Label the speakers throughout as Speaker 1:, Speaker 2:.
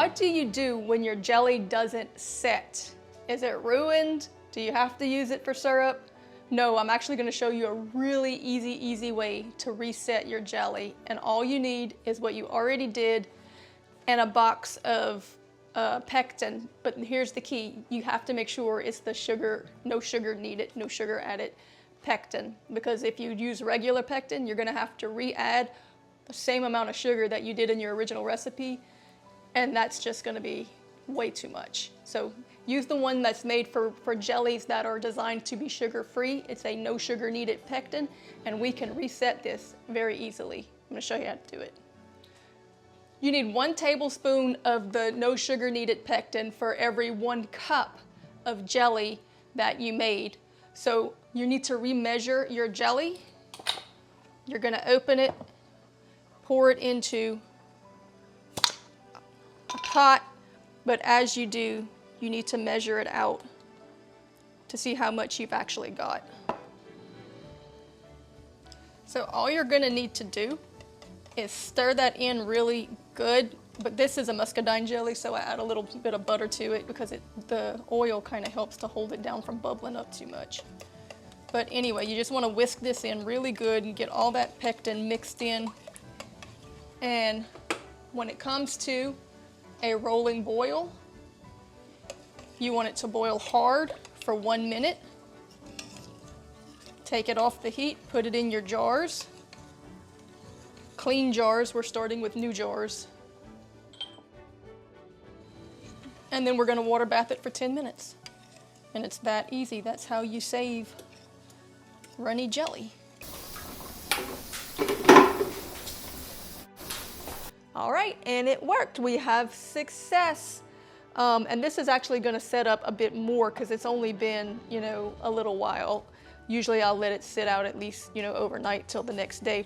Speaker 1: what do you do when your jelly doesn't set? Is it ruined? Do you have to use it for syrup? No, I'm actually going to show you a really easy way to reset your jelly. And all you need is what you already did and a box of pectin. But here's the key. You have to make sure it's the sugar, no sugar needed, no sugar added pectin. Because if you use regular pectin, you're going to have to re-add the same amount of sugar that you did in your original recipe. And that's just going to be way too much. So use the one that's made for jellies that are designed to be sugar-free. It's a no sugar needed pectin, and we can reset this very easily. I'm going to show you how to do it. You need 1 tablespoon of the no sugar needed pectin for every 1 cup of jelly that you made. So you need to remeasure your jelly. You're going to open it, pour it into a pot, but as you do, you need to measure it out to see how much you've actually got. So all you're going to need to do is stir that in really good, but this is a muscadine jelly, so I add a little bit of butter to it because the oil kind of helps to hold it down from bubbling up too much. But anyway, you just want to whisk this in really good and get all that pectin mixed in. And when it comes to a rolling boil, you want it to boil hard for 1 minute. Take it off the heat, put it in your jars. Clean jars, we're starting with new jars. And then we're going to water bath it for 10 minutes. And it's that easy. That's how you save runny jelly. All right, and it worked. We have success. And this is actually going to set up a bit more because it's only been, a little while. Usually I'll let it sit out at least, overnight till the next day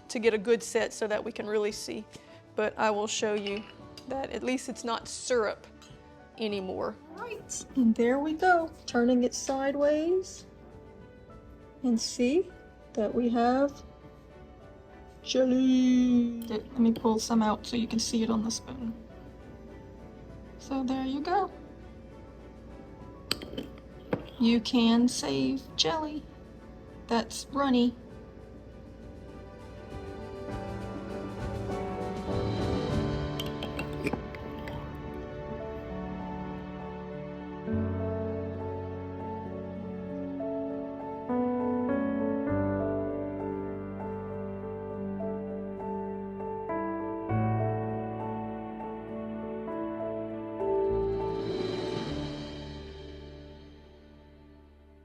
Speaker 1: to get a good set so that we can really see. But I will show you that at least it's not syrup anymore. All right, and there we go, turning it sideways. And see that we have jelly. Let me pull some out so you can see it on the spoon. So there you go. You can save jelly that's runny.